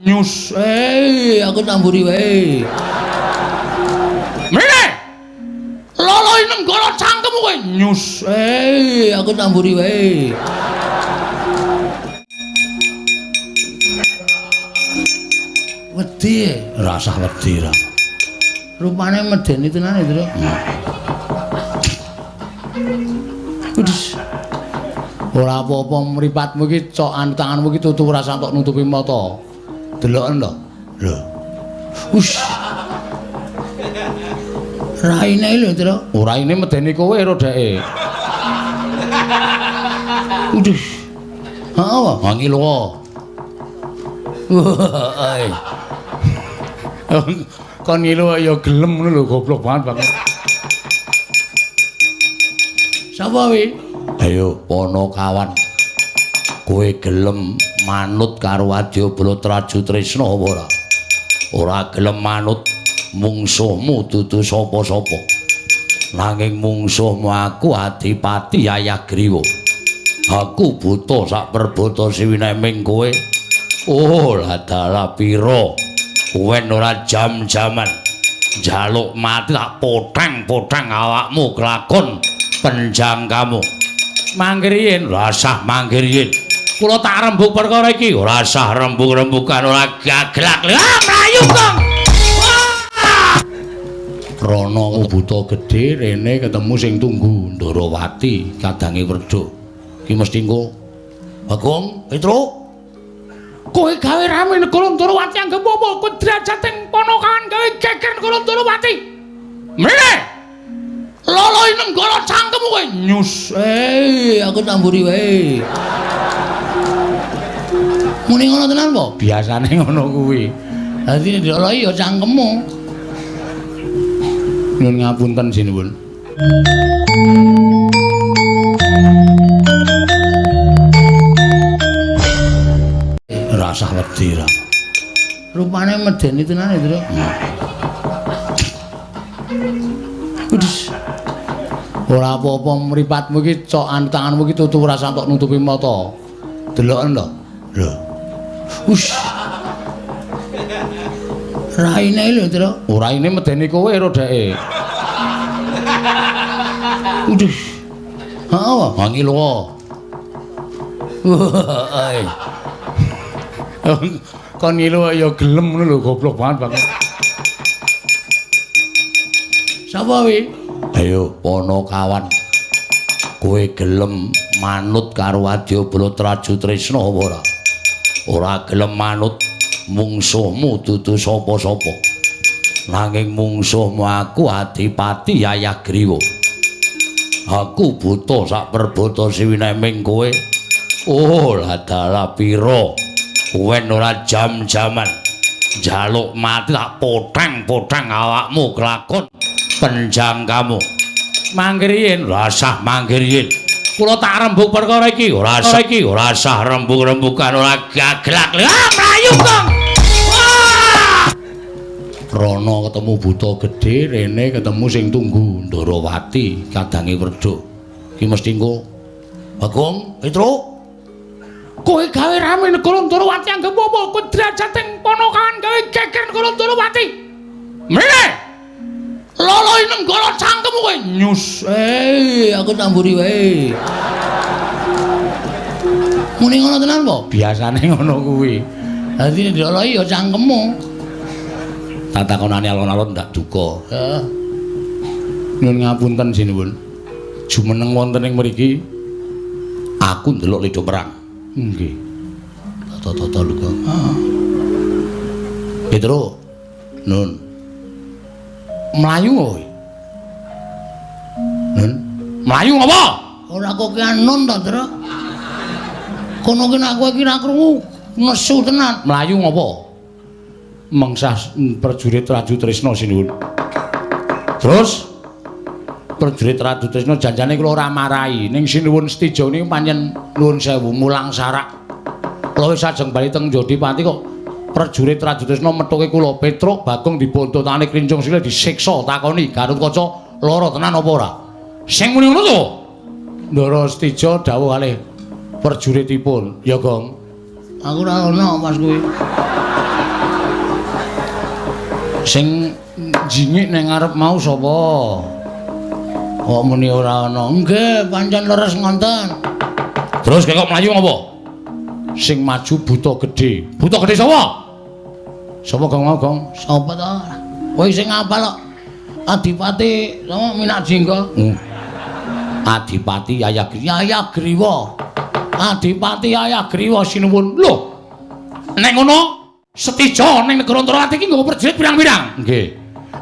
Nyus, aku tamburi wae. Mrene. Lolo inem golo cangkemmu kowe. Nyus, aku tamburi wae. Wedi, rasah wedi ra. Rupane medeni tenan itu, Tru. Udus. Ora apa-apa mripatmu iki cokan tanganmu iki tutu rasa tok nutupi mata. Deloken to. Lho. Us. Raine lho, Tru. Ora ini medeni kowe ro deke. Udus. Heeh, wangi lho. Wah. Kon ngilu ya gelem ngono lho, goblok banget. Sapa wi? Ayo Ponokawan. Kowe gelem manut karo Wadyabala Traju Tresna apa ora? Ora gelem manut mungsuhmu dudu sapa-sapa. Nanging mungsuhmu aku Adipati Ayagriwa. Aku buta sak perbata siwineming kowe. Oh, ladalah pira? Kowe ora jam-jaman njaluk mati tak potang-potang awakmu kelakon penjangkamu. Mangkiriyen rasah mangkiriyen. Kula tak rembug perkara iki ora sah rembug-rembugan ora gaglak. Ah, mlayu kong. Rono buta gedhe rene ketemu sing tunggu Ndarawati kadange Werda. Ki mesti engko. Bagong, Petro. Kowe gawe rame negara Ndarawati anggap apa? Kowe derajateng Ponokawan gawe geger negara Ndarawati. Mrene. Lolo inem golo cangkemmu kowe. Nyus, aku tamburi wae. Muni ngono tenan po? Biasane ngono kuwi. Dadi lolo ya cangkemmu. Nyun ngapunten sinuwun. Rasah wedi ra. Rupane medeni tenan itu, Tru. Udus. Ora apa-apa mripatmu iki cokan tanganmu iki tutu rasa tok nutupi mata. Deloken to. Lho. Us. Raine lho, Tru. Ora ini medeni kowe ro deke. Udus. Heeh, wangi lho. Wah. Kon ngilu ya gelem ngono lho, goblok banget. Sapa wi? Ayo Ponokawan. Kowe gelem manut karo Wadyabala Traju Tresna apa ora? Ora gelem manut mungsuhmu dudu sapa-sapa. Nanging mungsuhmu aku Adipati Ayagriwa. Aku buta sak perbata siwineming kowe. Oh, ladalah pira? Kowe ora jam-jaman njaluk mati tak potang-potang awakmu kelakon penjangkamu. Mangkiriyen rasah mangkiriyen. Kula tak rembug perkara iki ora sah rembug-rembugan ora gaglak. Ah, mlayu kong. Rono ketemu buta gedhe rene ketemu sing tunggu Ndarawati kadange Werda. Ki mesti engko. Bagong, Petro. Kowe gawe rame negara Ndarawati anggap apa? Kowe derajateng Ponokawan gawe geger negara Ndarawati. Mrene. Lolo inem golo cangkemmu kowe. Nyus, aku tamburi wae. Muni ngono tenan po? Biasane ngono kuwi. Dadi lolo ya cangkemmu. Tak takonane alon-alon ndak duka. Heeh. Nyun ngapunten sinuwun. Jumeneng wonten ing mriki aku ndelok Leda Perang. Nggih. Tata-tata luka. Petro. Nun. Melayu kowe. Nun. Melayu apa? Ora kok ki nun to, Tru. Kono ki nek kowe ki ra krungu nesu tenan. Melayu apa? Mengsah prajurit Traju Tresna sinuwun. Terus prajurit Traju Tresna janjane kula ora marahi ning sinuwun Setija niku pancen nuwun sewu mulang sarak. Kula wis ajeng bali teng Jodipati kok prajurit Traju Tresna methuke kula Petruk Bagong dibontotane krincung sile disiksa takoni Garutkaca lara tenan apa ora? Sing muni ngono to. Ndara Setija dawuh kalih prajuritipun, ya Gong. Aku ora ono Mas kuwi. Sing jingik ning ngarep mau sapa? Kok muni ora ana? Nggih, pancen leres ngonten. Terus kok mlayu ngopo? Sing maju buta gedhe. Buta gedhe sapa? Sapa Gong mau, Gong? Sapa to? Kowe sing apal kok. Adipati sama Minak Jingga. Adipati Yayagriwa. Adipati Yayagriwa sinuwun. Lho. Nek ngono Setija ning negara Antrawati iki nggawa prajurit pirang-pirang. Nggih.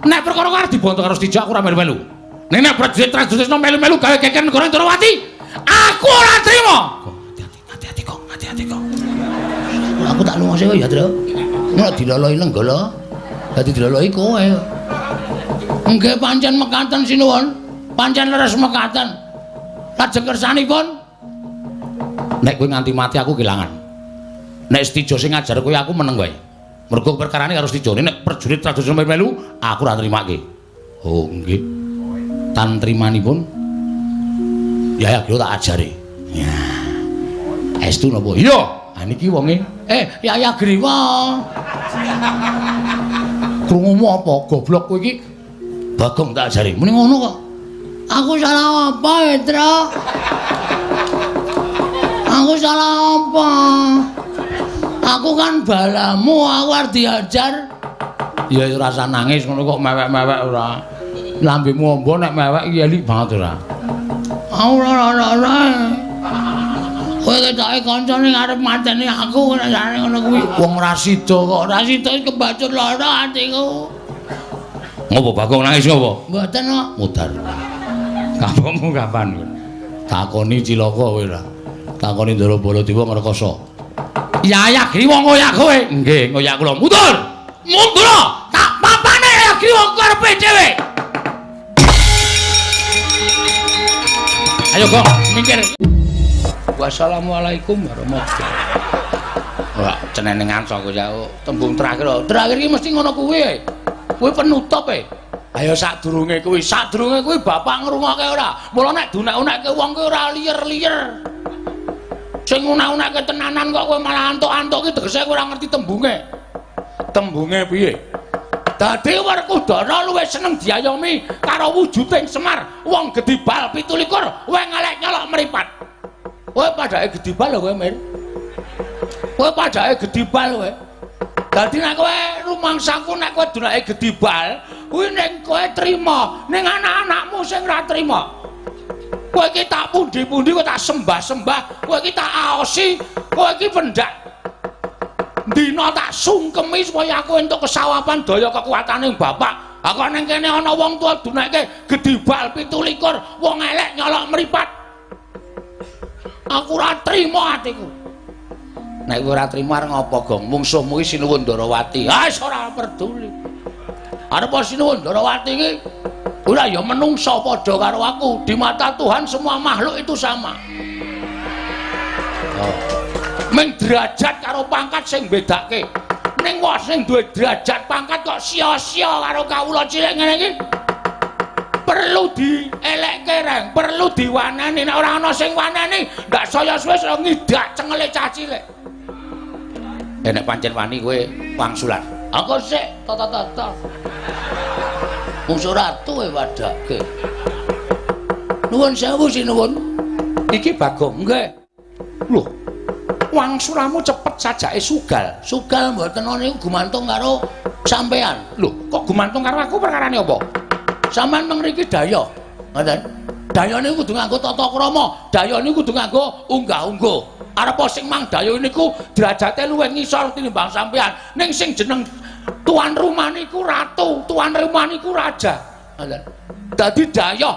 Nek perkara karo dibonto karo Setija aku ora melu-melu. Nek prajurit melu-melu gawe geger negara Antrawati, aku ora trima. Hati-hati kok. Aku tak lunga sih ya, Tru. Nek diloloi lenggala, dadi diloloi kowe. Nggih pancen mekaten sinuwun. Pancen leres mekaten. Lajeng kersanipun nek kowe nganti mati aku kelangan. Nek Setija sing ngajar kowe aku meneng wae. Mergo perkarane karo Setija nek prajurit tradisional melu aku ora nrimake. Oh nggih. Tan trimanipun ya kira tak ajari. Ya. Estu napa? Iya. Ha niki wonge. Ya Griwa. Krungumu apa goblok kowe iki? Bagong tak ajari. Muni ngono kok. Aku salah apa, Petra? Aku salah apa? Aku kan balamu, aku harus diajar. Ya rasa nangis ngono kok mewek-mewek ora. Lambemu ombo nek mewek iki elik banget ora. Ora. Kowe ketoke kancane arep mateni aku nek jane ngono kuwi. Wong ra sida kok, ra sida kebacut lara atiku. Ngopo Bagong nangis ngopo? Mboten kok. Mudar. Kapanmu kapan? Takoni Cilaka kowe ora. Takoni Ndara Baladewa ngrekasa. Ya Griwa ngoyak kowe. Nggih, ngoyak kula. Mundur. Tak papane ya Griwa karepe dhewe. Ayo kok mikir. Wassalamualaikum warahmatullahi wabarakatuh. Ora cenenengan saka ya tembung terakhir. Terakhir iki mesti ngono kuwi. Kuwi penutup e. Ayo sadurunge kuwi bapak ngrungokke ora. Mula nek dunek-unekke wong kuwi ora liyer-liyer. Sing unek-unekke tenanan kok kowe malah antuk-antuk ki tegese kowe ora ngerti tembunge. Tembunge piye? Dadi Werkudara luwih seneng diayomi karo wujuding Semar, wong Gedibal 17, kowe ngelek nyolok mripat. Kowe padake Gedibal lho kowe, Mir. Kowe padake Gedibal kowe. Dadi nek kowe rumangsaku nek kowe dunake Gedibal, kuwi ning kowe trima, ning anak-anakmu sing ora trima. Kowe iki tak pundi-pundi kowe tak sembah-sembah, kowe iki tak aosi, kowe iki pendak. Dina tak sungkemi supaya aku entuk kesawapan daya kekuataning bapak. Aku ning kene ana wong tuwa dunake Gedibal 17, wong elek nyolok mripat. Aku ora trima atiku. Nek kowe ora trima arep ngopo, Gong? Mungsuhmu iki Sinuwun Ndarawati. Wis ora peduli. Arep Sinuwun Ndarawati iki ora ya menungsa padha karo aku. Di mata Tuhan semua makhluk itu sama. Oh. Ming derajat karo pangkat sing bedake. Ning wong sing duwe derajat pangkat kok sia-sia karo kawula cilik ngene iki. Perlu dielekke reng, perlu diwaneni. Nek ora ana sing waneni, ndak saya suwe ngidak cengele cah cilik. Nek pancen wani kowe wangsulan. Aku sik tata-tata. Mungsu ratu wadake. Nuwun sewu sinuwun. Iki Bagong nggih. Lho. Wangsulamu cepet sajake sugal. Sugal mboten niku gumantung karo sampean. Lho, kok gumantung karo aku perkarane apa? Sampeyan teng mriki daya. Ngoten. Daya niku kudu nganggo tata krama. Daya niku kudu nganggo unggah-ungguh. Arep sing mang daya niku derajate luwih ngisor tinimbang sampean. Ning sing jeneng tuan rumah niku ratu, tuan rumah niku raja. Ngoten. Dadi daya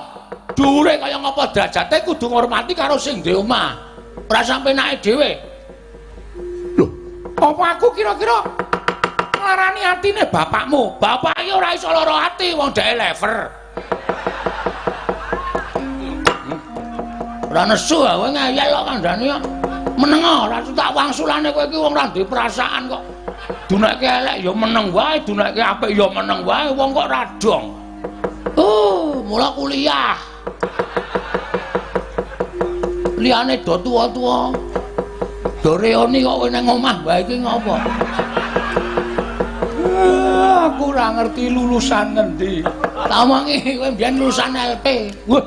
dhuwure kaya ngapa derajate kudu ngormati karo sing duwe omah. Ora sampe nake dhewe. Lho, apa aku kira-kira nglarani atine bapakmu? Bapak iki ora iso lara ati wong dhek lever. Ora nesu kowe ngeyel kok kandhane kok. Meneng ora tak wangsulane kowe iki wong ora duwe perasaan kok. Dunekke elek ya meneng wae, dunekke apik ya meneng wae, wong kok radong. Mula kuliah. Liyane do tuwa-tuwa. Do reoni kok kowe nang omah wae iki ngopo? Aku aku ora ngerti lulusan ngendi. Tamangi kowe mbiyen lulusan LP. Wah.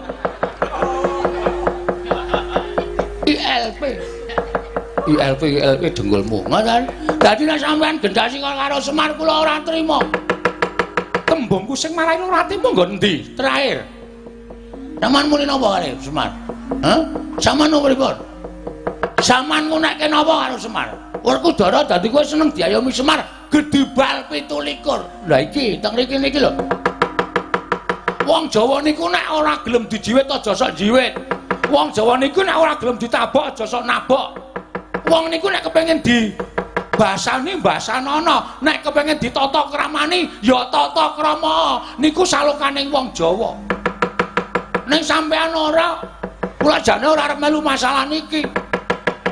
ILP denggulmu. Ngoten. Dadi nek sampean gendasi karo Semar kula ora trima. Tembungku sing marai ora trima nggo endi? Terakhir. Sampeyan muni napa kali Semar? Hah? Sampeyan nopo pripun? Sampeyan ngunekke napa karo Semar? Werkudara dadi kowe seneng diayomi Semar gedibal 17. Lah iki teng mriki niki lho. Wong Jawa niku nek ora gelem dijiwit aja sok jiwit. Wong Jawa niku nek ora gelem ditabok aja sok nabok. Wong niku nek kepengin dibasani basanana, nek kepengin ditata kramani ya tata krama. Niku salokaning wong Jawa. Ning sampean ora, kula jane ora arep melu masalah niki.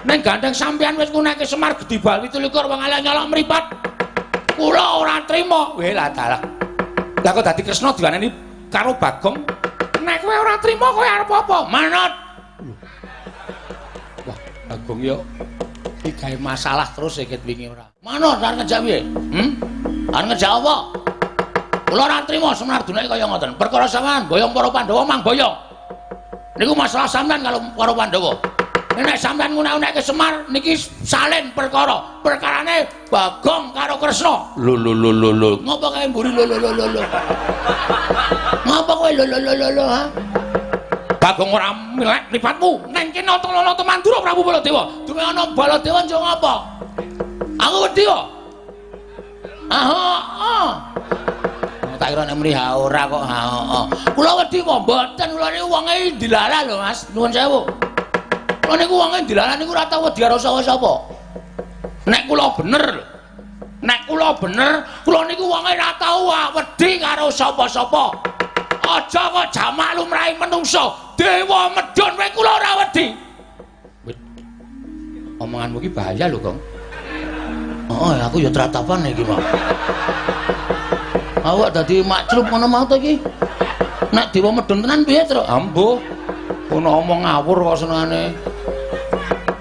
Ning gandeng sampean wis ngunekke Semar gedibal 17 wong ala nyolok mripat. Kula ora trima. Weh lah dalah. Lah kok dadi Kresna diwaneni karo Bagong. Nek kowe ora trima kowe arep apa? Manut. Wah, Bagong yo iki gawe masalah terus iki wingi ora. Manut arep ngejak piye? Arep ngejak apa? Kula ora trima Semar dunake kaya ngoten. Perkara sampean boyong para Pandhawa mang boyong. Niku masalah sampean karo para Pandhawa. Nek sampean ngunek-unekke Semar niki salin perkara. Perkarane Bagong karo Kresna. Lho. Ngopo kae mburi lho. Ngopo kowe lho ha? Bagong ora milek mripatmu. Neng kene nata Mandura Prabu Baladewa. Duwe ana Baladewa njo ngopo? Aku wedi kok. Tak kira nek muni ha ora kok ha. Kula wedi kok mboten kula niku wonge dilalah lho Mas. Nuwun sewu. Kula niku wonge dilalah niku ora tau wedi karo sapa-sapa. Nek kula bener lho. Nek kula bener, kula niku wonge ora tau wedi karo sapa-sapa. Aja kok jamak lumrahe menungso. Dewa medhun kowe kula ora wedi. Omonganmu iki bahaya lho, Gong. Aku ya tratapan iki, Mas. Awak dadi makclup ngono mau to iki. Nek dewa medhun tenan piye, Tru? Ambuh. Ono omong ngawur kok senengane.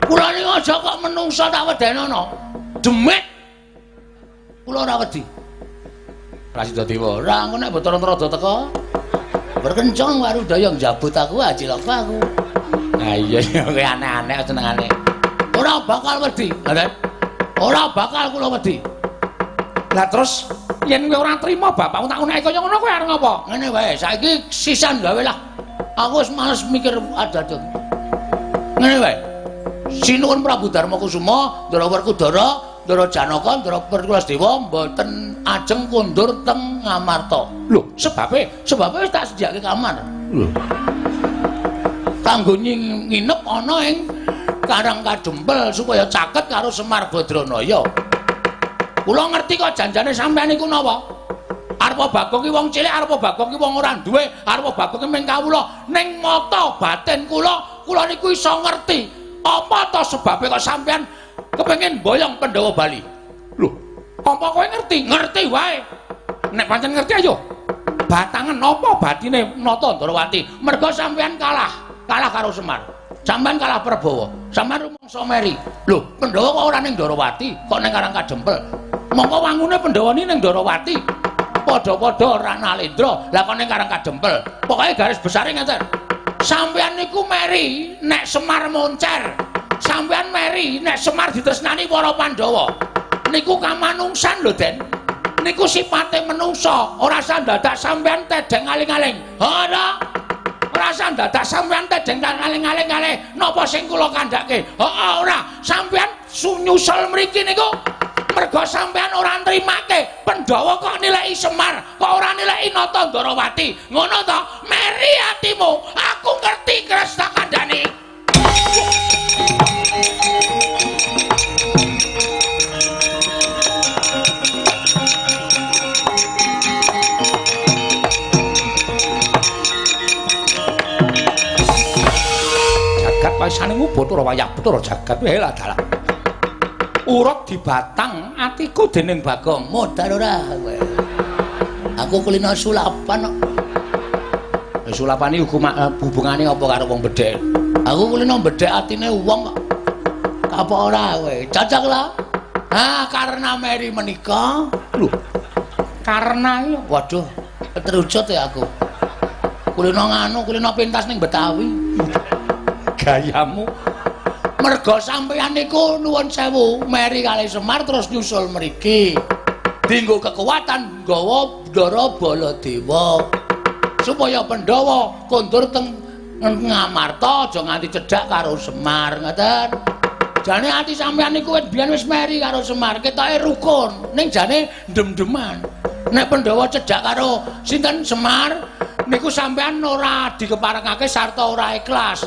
Kula niku aja kok menungso tak wedenono. Demit. Kula ora wedi. Prasida Dewa, ora engko nek Bathara Rada teko. Berkencang karo daya njabut aku cilaka aku. Nah iya kowe aneh-aneh senengane. Ora bakal wedi, Raden. Ora bakal kula wedi. Lah terus yen kowe ora trima bapakmu tak unek kaya ngono kowe arep ngopo? Ngene wae, saiki sisan gawe lah. Aku wis males mikir ada-ada. Ngene wae. Sinuwun Prabu Darmakusuma, Ndara Werkudara, Ndara Janaka, Ndara Werkulasdewa mboten ajeng kundur teng Ngamarta. Lho, sebabe wis tak sediake kamar. Lho. Kanggo nginep ana ing Karang Kadempel supaya caket karo Semar Badranaya. Kula ngerti kok janjane sampean niku napa? Arepa Bagong ki wong cilik, arepa Bagong ki wong ora duwe, arepa Bagong ki mung kawula. Ning mata batin kula niku iso ngerti apa to sebabe kok sampean kepengin boyong Pandhawa Bali. Lho, apa kowe ngerti? Ngerti wae. Nek pancen ngerti ayo. Batangan apa batine Nata Ndrawati? Merga sampean kalah karo Semar. Sampean kalah Prabowo. Sampean rumangsa meri. Lho, Pandhawa kok ora ning Ndrawati, kok ning Karang Kadempel. Mongko wangune Pandhawa ni ning Ndrawati. Padha-padha Ranalendra, lah kok ning Karang Kadempel. Pokoke garis besare ngeten. Sampean niku meri nek Semar moncer. Sampean meri nek Semar ditresnani para Pandhawa. Niku kamanungsan lho, Den. Niku sipate menungsa, ora usah dadak sampean tedeng aling-aling. Ora. Ora usah dadak sampean tedeng aling-aling kalih napa sing kula kandhake. Ora. Sampean nyusul mriki niku merga sampean ora nrimake Pandhawa kok nilai Semar, kok ora nilai Nata Ndrawati. Ngono to? Meri atimu. Aku ngerti Kresna kandhane. Jagat paisane ngubut ora wayah Bathara jagat wae lah dalah. Urut dibatang atiku dening Bagong. Modal ora kowe. Aku kulino sulapan kok. Sulapan iki hubungane apa karo wong bedhek? Aku kulino bedhek atine wong kok. Apa ora kowe? Cocok lah. Karena meri menika. Lho. Karena iki waduh, terujut ya aku. Kulino nganu, kulino pintas ning Betawi. Gayamu. Merga sampeyan niku nuwun sewu, meri kalih Semar terus nyusul mriki. Dinggo kekuatan nggawa Ndara Baladewa. Supaya Pandhawa kondur teng Ngamarta aja nganti cedhak karo Semar, ngoten. Jane ati sampeyan niku biyen wis meri karo Semar, ketoke rukun, ning jane ndem-ndeman. Nek Pandhawa cedhak karo sinten Semar, niku sampeyan ora dikeparengake sarta ora ikhlas.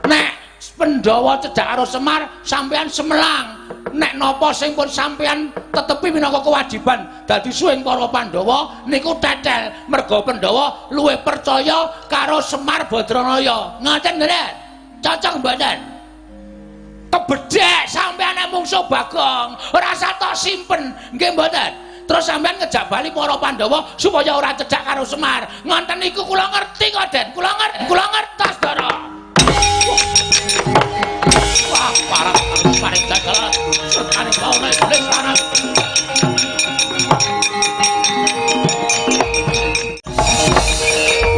Nek Pandhawa cedhak karo Semar, sampeyan semelang. Nek napa sing pun sampeyan tetepi minangka kewajiban dadi suwing para Pandhawa niku tetel merga Pandhawa luwih percaya karo Semar Badranaya. Ngoten mboten? Cocok mboten? Kebedhek sampeyan mungsuh Bagong, ora satok simpen, nggih mboten? Terus sampeyan ngejak bali para Pandhawa supaya ora cedhak karo Semar. Ngonten niku kula ngerti kok, Den. Kula ngertos, Ndara. Wah, parah paring dagelan. Sekane baune lesanan.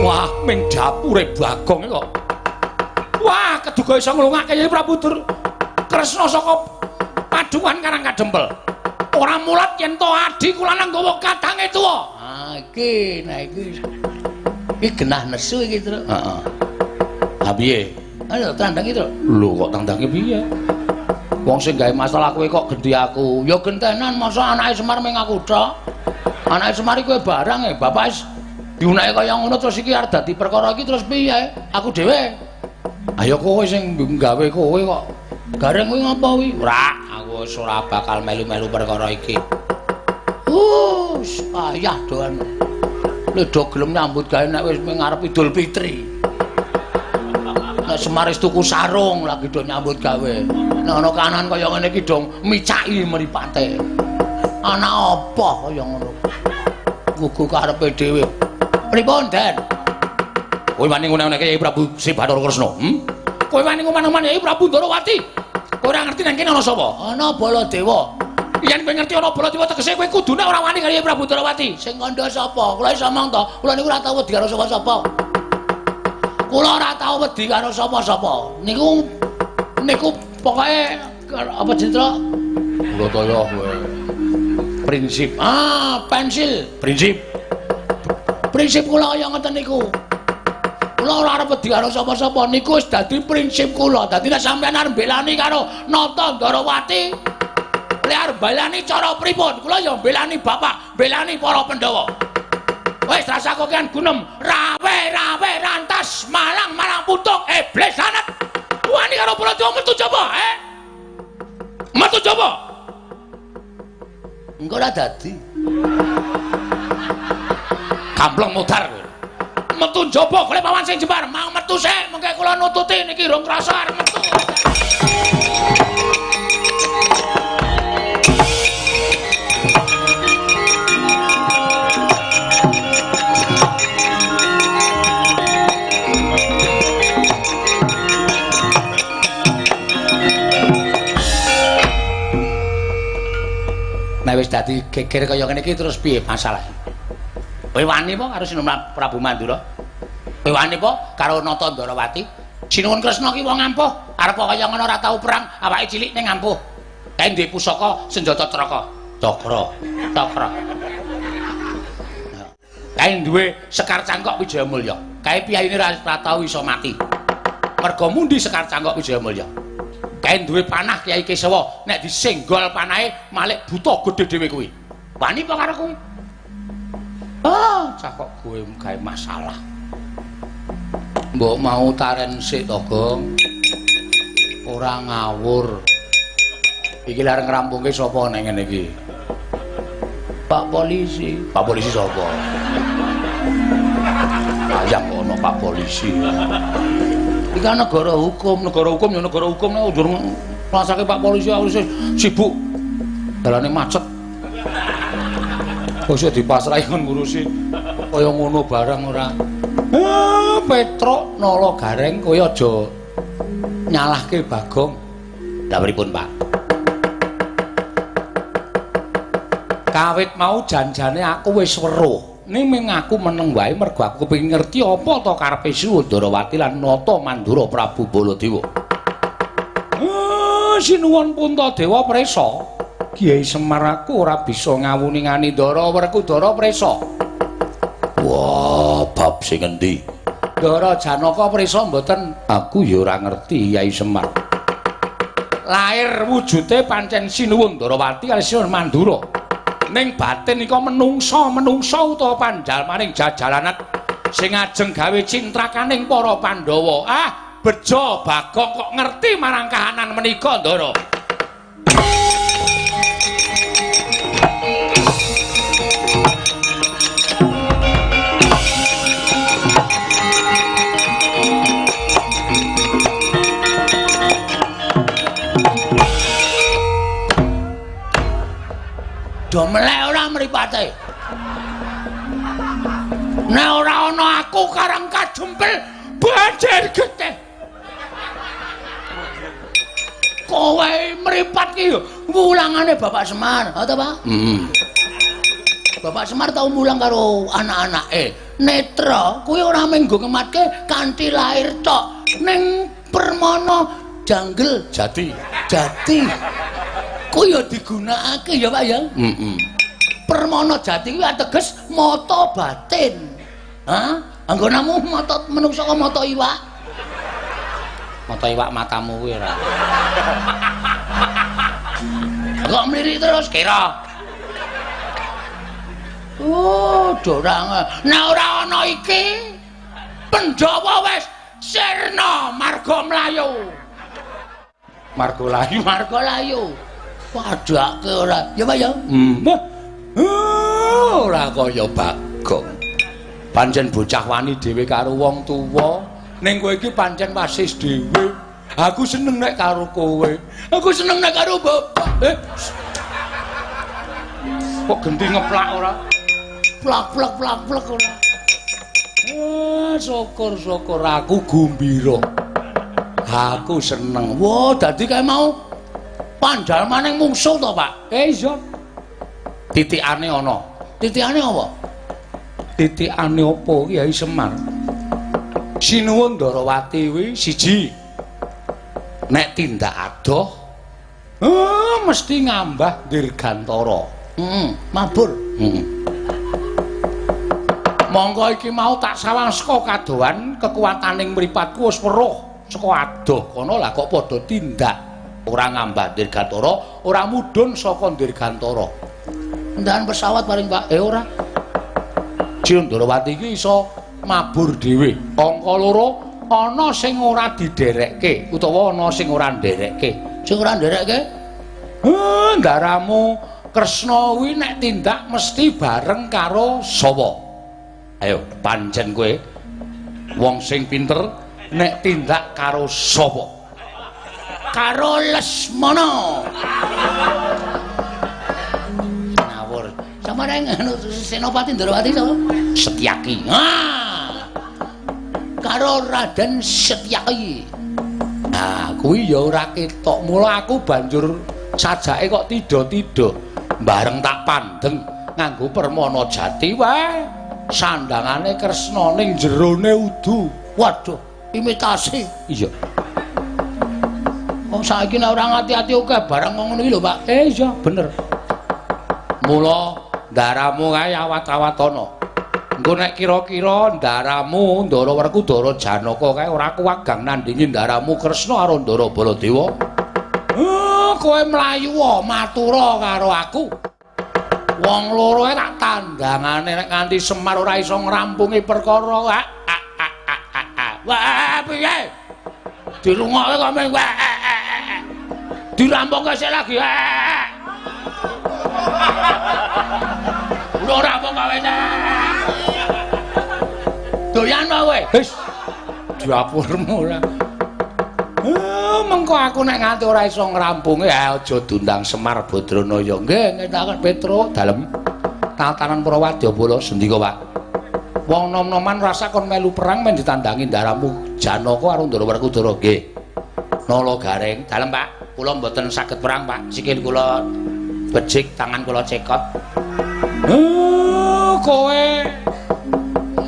Wah, ming dapure Bagong kok. Wah, keduga iso nglungake Yai Prabu Kresna saka paduan Karang Kadempel. Ora mulat yen to adi kula nang nggawa kadange tuwa. Ha iki, nah iki. Iki genah nesu iki, Tru. Heeh. Ha piye? Ayo tandang itu. Lho kok tandange piye? Wong sing gawe masalah kowe kok genti aku. Ya gentenan masa anake Semar ming aku tok. Anake Semar iki kowe barang bapak wis diuneke kaya ngono terus iki arep dadi perkara iki terus piye? Aku dhewe. Ayo kowe sing gawe kowe kok. Gareng kuwi ngapa kuwi? Ora, aku wis ora bakal melu-melu perkara iki. Payah doan. Lho do gelem nyambut gawe nek wis ngarep Idul Fitri. Nek Semar wis tuku sarung lagi do nyambut gawe. Nek ana kanan kaya ngene iki dong micaki mripate. Ana apa kaya ngono? Gugu karepe dhewe. Pripun, Den? Kowe wani ngene-ngene Yai Prabu Bathara Kresna, Kowe wani ngomong-ngomong Yai Prabu Ndarawati. Kowe ora ngerti nang kene ana sapa? Ana Baladewa. Yen kowe ngerti ana Baladewa tegese kowe kudune ora wani karo Yai Prabu Ndarawati. Sing kandha sapa? Kula iso omong to. Kula niku ora tau wedi karo sapa-sapa. Kula ora tau wedi karo sapa-sapa. Niku pokoke apa jentra? Kula taya kowe. Prinsip. Pensil. Prinsip kula kaya ngoten niku. Kula ora arep wedi karo sapa-sapa, niku wis dadi prinsip kula. Dadi nek sampeyan arep belani karo Nata Ndarawati, lek arep belani cara pripun? Kula ya belani bapak, belani para Pandhawa. Wis rasa kokean gunem, rawe rantas, malang putuk, iblis sanat. Wani karo Baladewa metu coba, Metu coba. Engko ora dadi. Kampleng mudhar kowe. Metu njaba golek pawan sing jembar, mau metu sik mengke kula nututi niki rong krasa arep metu. Nek wis dadi geger kaya ngene iki terus piye masalah? Kowe wani apa karo Sinuwun Prabu Mandura? Kowe wani apa karo Nata Ndarawati? Sinuwun Kresna ki wong ampuh, arep kaya ngono ora tau perang, awake cilik ning ampuh. Kae ndek pusaka senjata Cakra. Kae duwe Sekar Cangkok Wijayamulya. Kae piyaine ora tau iso mati. Merga mundi Sekar Cangkok Wijayamulya? Kae duwe panah Kyai Kesawa, nek disenggol panahe malik buta gedhe dhewe kuwi. Wani apa karo kuwi? Cakok kowe gawe masalah. Mbok mau taren sik to, Gong. Ora ngawur. Iki lare ngrampungke sapa ning ngene iki? Pak Polisi. Pak Polisi sapa? Ayang ono Pak Polisi. Iki kan negara hukum ya negara hukum nek njur ngrasake Pak Polisi wis sibuk. Dalane macet. Wis dipasrahi ngon ngurusi kaya ngono barang ora. Petruk nala gareng kowe aja nyalahke Bagong. Lah pripun, Pak? Kawit mau janjane aku wis weruh. Ning aku meneng wae mergo aku kepengin ngerti apa to karepe Sinuwun Darawati lan Nata Mandura Prabu Baladewa. Sinuwun Puntadewa presa. Kyai Semar aku ora bisa ngawuni ngani Ndara Werkudara presa. Wah, bab sing endi? Ndara Janaka presa mboten. Aku ya ora ngerti, Kyai Semar. Lair wujude pancen Sinuwun Darawati kali Sinuwun Mandura. Ning batin nika menungsa utawa panjalmaning jajalanat sing ajeng gawe cintrakaning para Pandhawa. Bejo Bagong kok ngerti marang kahanan menika, Ndara. Do melek ora mripate. Nek ora ana aku karang kajempel banjir getih. Kowe mripat ki yo wulangane Bapak Semar, ta Pak? Bapak Semar tau mulang karo anak-anake. Netra kuwi ora menggo ngematke kanthi lair tok. Ning permana janggel jati. Kuwi ya digunakake ya Pak ya. Permana jati kuwi ateges mata batin. Anggonamu mata menungsa kok mata iwak. Mata iwak matamu kuwi ora. Kok mlirik terus kira. Dorang. Nek ora ana iki Pandhawa wis sirna marga mlayu. Marga layu. Padake ora. Ya Pak ya. Ora kaya Bagong. Pancen bocah wani dhewe karo wong tuwa. Ning kowe iki pancen wasis dhewe. Aku seneng nek karo kowe. Aku seneng nek karo bapak. Kok genti ngeplak ora? Plak ora. Syukur aku gumbira. Aku seneng. Wah, dadi kae mau pandhalmaning mungsuh to, Pak? Iya. Titikane ana. Titikane apa? Titikane apa, Kyai Semar? Sinuwun Darawati kuwi siji. Nek tindak adoh, mesti ngambah dirgantara. Mabur. Monggo iki mau tak sawang saka kadohan kekuwataning mripatku wis weruh saka adoh kono lah kok padha tindak. Ora ngambah dirgantara, ora mudhun saka dirgantara. Ndahan pesawat paling Pak, ora. Sinuwun Darawati iki iso mabur dhewe. Angka loro ana sing ora diderekke utawa ana sing ora nderekke. Sing ora nderekke? Ndaramu Kresna kuwi nek tindak mesti bareng karo sapa? Ayo, pancen kowe wong sing pinter nek tindak karo sapa? Karo Lesmana. Ngawur. Sampeyan anu Senopati Ndarawati sapa? Setyaki. Karo Raden Setyaki. Kuwi ya ora ketok. Mula aku banjur sajake kok tida-tida bareng tak pandeng nganggo permana jati wae. Sandangane Kresna ning jerone udu. Waduh, imitasi. Iya. Wong saiki nek ora ngati-ati oke barang ngono iki lho, Pak. Iya, bener. Mula ndaramu kae awat-awatana. Engko nek kira-kira ndaramu Ndara Werkudara Janaka kae ora kuwagang nandingi ndaramu Kresna karo Ndara Baladewa. Kowe mlayu matura karo aku. Wong loro tak tandangane nek nganti Semar ora iso ngrampungi perkara. Wah, piye? Dirungokke kok meng dirampungke sik lagi. Ora rampung kowe. Doyan kowe. Wis diapurmu ora. Mengko aku nek nganti ora iso ngrampunge aja diundang Semar Badranaya. Nggih, ngetaken Petro dalem tatanan para wadyabala sendika, Pak. Wong nom-noman rasa kon melu perang men ditandangi ndaramu Janaka karo Ndara Werkudara. Nggih. Nala Gareng, dalem, Pak. Kula mboten saged perang, Pak. Sikil kula becik, tangan kula cekot. Kowe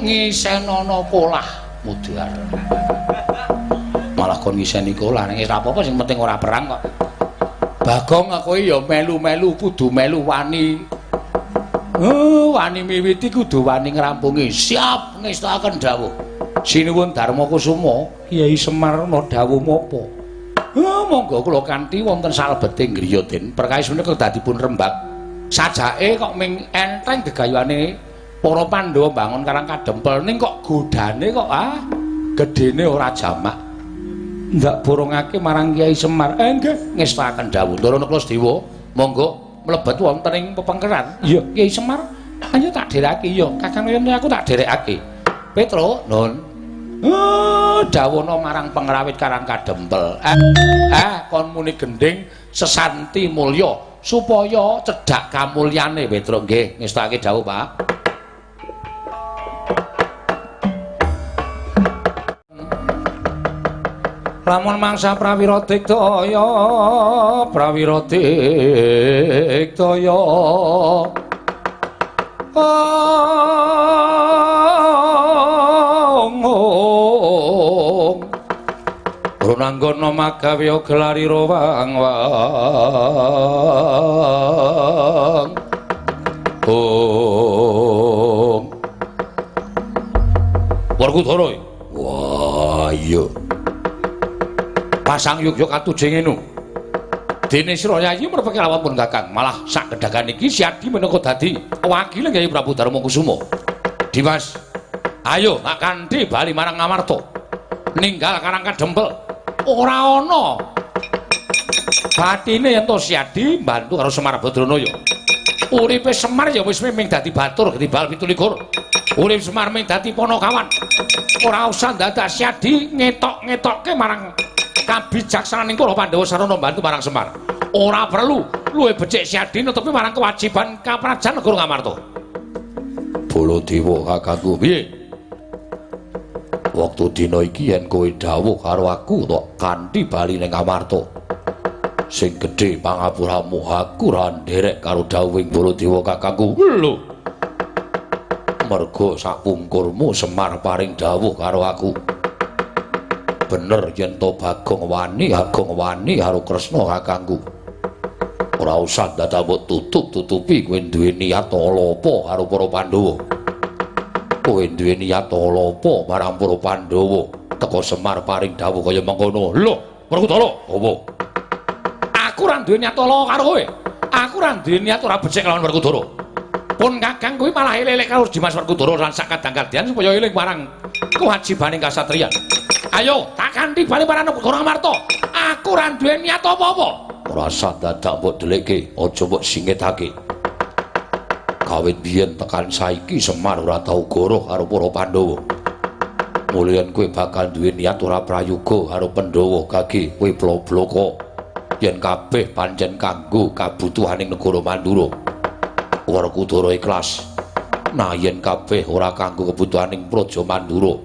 ngisenono polah Mudar. Malah kon ngiseni kolah ning ora apa-apa sing penting ora perang kok. Bagong kowe ya melu-melu kudu melu wani. Wani miwiti kudu wani ngrampungi. Siap ngestakaken dawuh. Sinuwun Darma Kusuma, Kyai Semar ana dawuh menapa? Monggo kula kanthi wonten salebeting griya Den. Perkawis menika dadipun rembag. Sajake kok ming enteng gegayuane para Pandhawa bangun Karang Kadempel ning kok godane kok gedene ora jamak. Ndak borongake marang Kyai Semar. Nggih, ngestakaken dawuh. Ndara Klasdewa, monggo mlebet wonten ing pepengkeran. Iya, Kyai Semar. Ayo tak dherekake ya. Kakang yen aku tak dherekake. Petro, Nun. Dawono marang pengrawit Karang Kadempel. Kon muni gending sesanti mulya supaya cedhak kamulyane Petro. Nggih, ngestake dawuh, Pak. Lamun mangsa prawira digdaya Runanggana magawe gelari rowang-wang Werkudara. Wah iya. Pasang yuk katujing enu. Dene Sirayayi merpeke lawan pun Kakang, malah sak gedhagan iki Siadi meneka dadi wakile Kyai Prabu Darma Kusuma. Dimas, ayo tak kanthi bali marang Ngamarta. Ninggal Karang Kadempel. Ora ana batine yen to Siadi mbantu karo Semar Badranaya. Uripe Semar ya wis ming dadi batur ketibal 17. Urip Semar ming dadi Panakawan. Ora usah dadak Siadi ngetok-ngetokke marang kabijaksananing para Pandhawa sarana mbantu marang Semar. Ora perlu luwih becik Siadi netepi marang kewajiban kaprajan negara Ngamarta. Baladewa kakangku, piye? Wektu dina iki yen kowe dawuh karo aku tok kanthi bali ning Ngamarta. Sing gedhe pangapuramu aku ra nderek karo dawuhing Baladewa kakangku. Lho. Merga sapungkurmu Semar paring dawuh karo aku. Bener yen to Bagong wani karo Kresna kakangku. Ora usah dadak mbok tutup-tutupi kowe duwe niat apa karo para Pandhawa. Kowe duwe niat apa marang para Pandhawa. Teka Semar paring dawuh kaya mengkono. Lho, Werkudara, apa? Aku ora duwe niat karo kowe. Aku ora duwe niat ora becik kelawan Werkudara. Pun Kakang kuwi malah elek karo Dimas Werkudara lan sak kadang-kadang supaya eling marang kewajibaning kasatriyan. Ayo, tak kanthi bali marang negara Ngamarta. Aku ora duwe niat apa-apa. Ora usah dadak mbok delekke, aja mbok singitake. Kawit biyen tekan saiki Semar ora tau goroh karo para Pandhawa. Mulyan kowe bakal duwe niat ora prayoga karo Pandhawa kage kowe blok-bloko. Yen kabeh pancen kanggo kabutuhaning negara Mandura. Werkudara ikhlas. Nah yen kabeh ora kanggo kebutuhaning praja Mandura.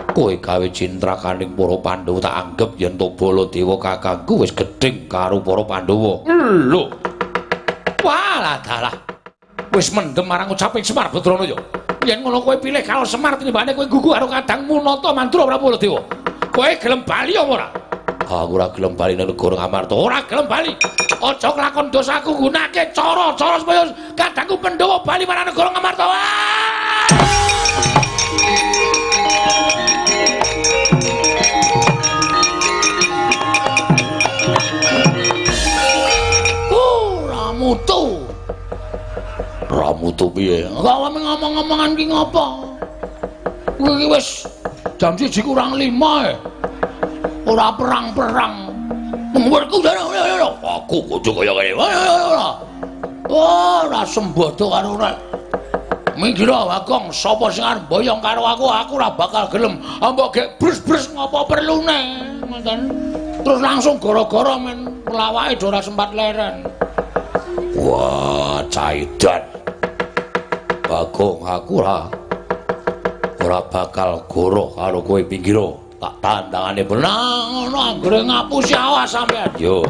Kowe gawe cintrakaning para Pandhawa tak anggap yen to Baladewa kakangku wis gedhing karo para Pandhawa. Lho. Walah dalah. Wis mendem marang ucaping Semar Badranaya. Yen ngono kowe pilih karo Semar tinimbane kowe gugu karo kadang Munata Mantra Prabu Baladewa. Kowe gelem bali apa ora? Aku ora gelem bali nang negara Ngamarta. Ora gelem bali. Aja kelakon dosaku gunake cara-cara supaya kadangku Pandhawa bali marang negara Ngamarta. Ramutu piye? Kok ngomong-ngomongan ki ngopo? Kowe iki wis jam 1 kurang 5 e. Ora perang-perang. Mengwerku aku kudu kaya kene. Ora sembodo karo rek. Mikira Bagong sapa sing arep boyong karo aku ora bakal gelem. Mbok gek bres-bres ngopo perlune. Ngoten. Terus langsung gara-gara men lawake ora sempat leren. Wah, caidan. Bagong aku ora bakal goroh karo kowe pinggira. Tak tandangane benang ngono anggere ngapusi awas sampean. Yo.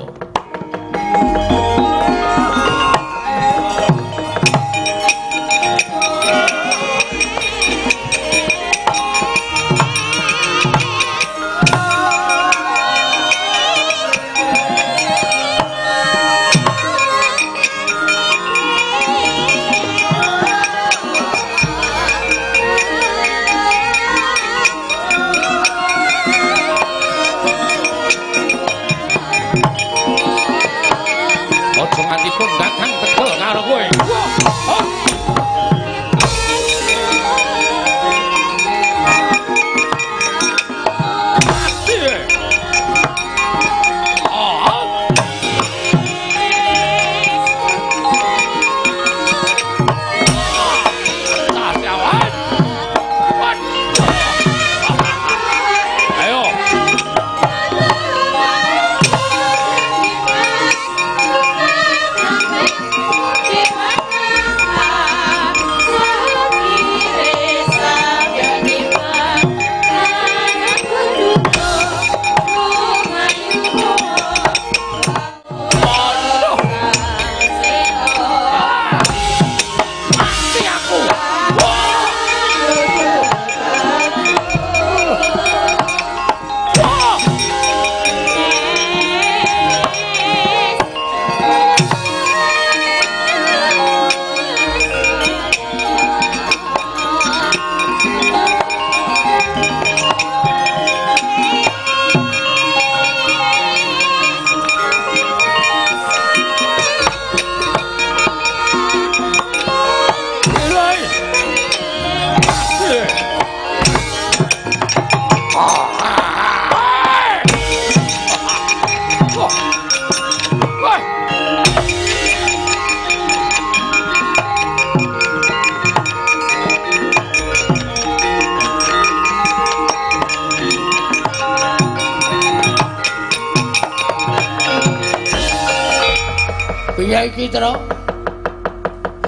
Piye iki, Tru?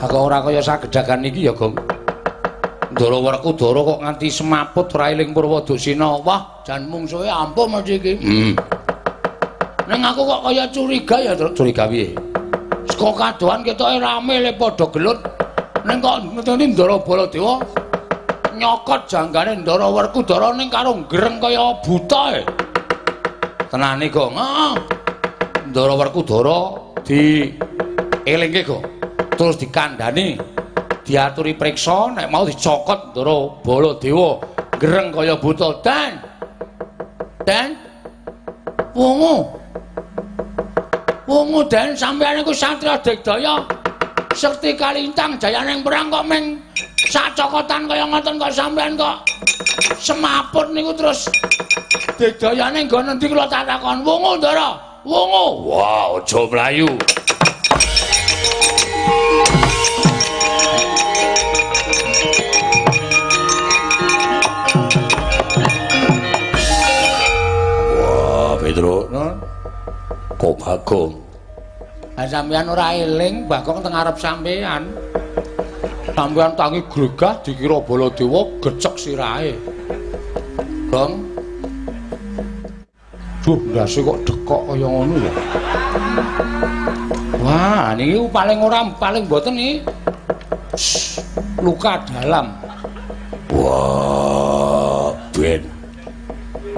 Aku ora kaya sagedagan iki ya, Gong. Ndara Werkudara kok nganti semaput ora eling Purwadasina. Wah, jan mungsuhe ampun mesti iki. Ning aku kok kaya curiga ya, Tru. Curiga piye? Saka kadohan ketoke rame le padha gelut. Ning kok ngeteni Ndara Baladewa nyokot janggane Ndara Werkudara ning karo greng kaya buta e. Tenane, Gong. Heeh. Ndara Werkudara dielingke kok terus dikandhani diaturi priksa nek mau dicokot Ndara Baladewa greng kaya buta dan wungu dan sampeyan iku satriya Digdaya sekti kalintang jayaning perang kok meng sacokotan kaya ngoten kok sampeyan kok semaput niku terus Digdayane nggo nendi kula tak takon wungu Ndara wungu. Wah, aja mlayu. Wah, Pedro, kok Bagong. Lah sampeyan ora eling Bagong teng arep sampeyan. Sampeyan tangi gregah dikira Baladewa gecek sirahe. Bang. Duh, ndase kok dekok kaya ngono ya. Wah, niki paling mboten iki. Luka dalam. Wah, ben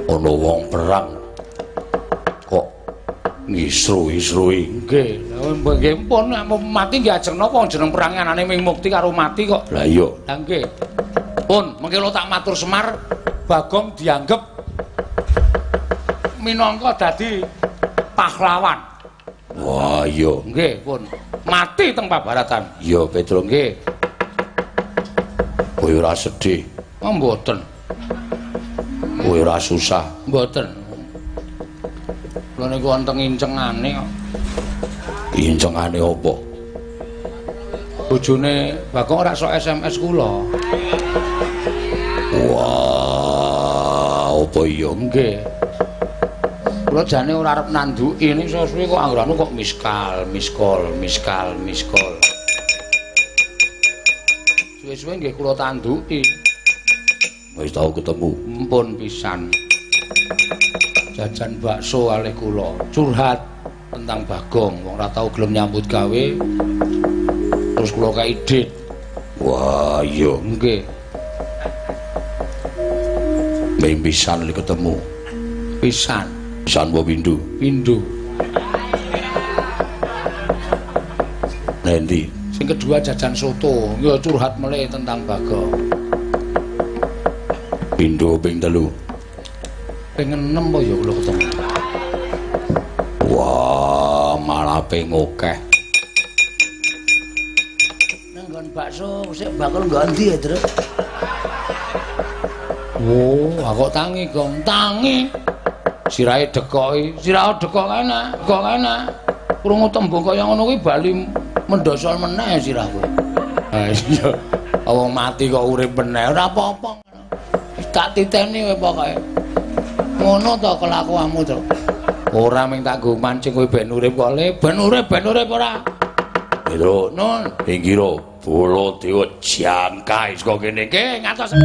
ana wong perang kok ngisru-isrui. Nggih, nggih pun mati nggih ajeng napa jeneng perang anane ming mukti karo mati kok. Lah iya. Lah nggih. Pun mengke tak matur Semar, Bagong dianggep minangka dadi pahlawan. Wah, iya. Nggih, pun. Mati teng pabaratan. Iya, Pedro nggih. Kowe ora sedih. Oh, mboten. Kowe ora susah. Mboten. Lha niku wonten incengane kok. Incengane apa? Bojone Bagong ora sok SMS kula. Wah, apa iya nggih. Kula jane ora arep nanduki ning suwe kok anggarane kok miskol. Suwe-suwe nggih kula tanduki. Wis tau ketemu. Ampun pisan. Jajan bakso kalih kula. Curhat tentang Bagong, wong ora tau gelem nyambut gawe. Terus kula kei ide. Wah, iya nggih. Pisan ketemu. Pisan mbok Pindu. Nendi? Sing kedua jajan soto, ya curhat meleh tentang Bagong. Pindu ping 3. Ping 6 apa ya kula ketemu. Wah, malah ping akeh. Nang nggon bakso sik bakul nggo endi ya, Tru? Oh, aku tangi, Gong, tangi. Sirahe dekoki, sirah dekok enak, kok enak. Krungu tembung kaya ngono kuwi bali mendosol meneh sirah kowe. Ha iya. Wong mati kok urip meneh ora apa-apa. Tak titeni kowe pokoke. Ngono to kelakuanmu, Tru. Ora mung tak nggo mancing kowe ben urip kok le, ben urip ora. Lho, nun, pinggiro Baladewa jangkai saka kene iki ngatos.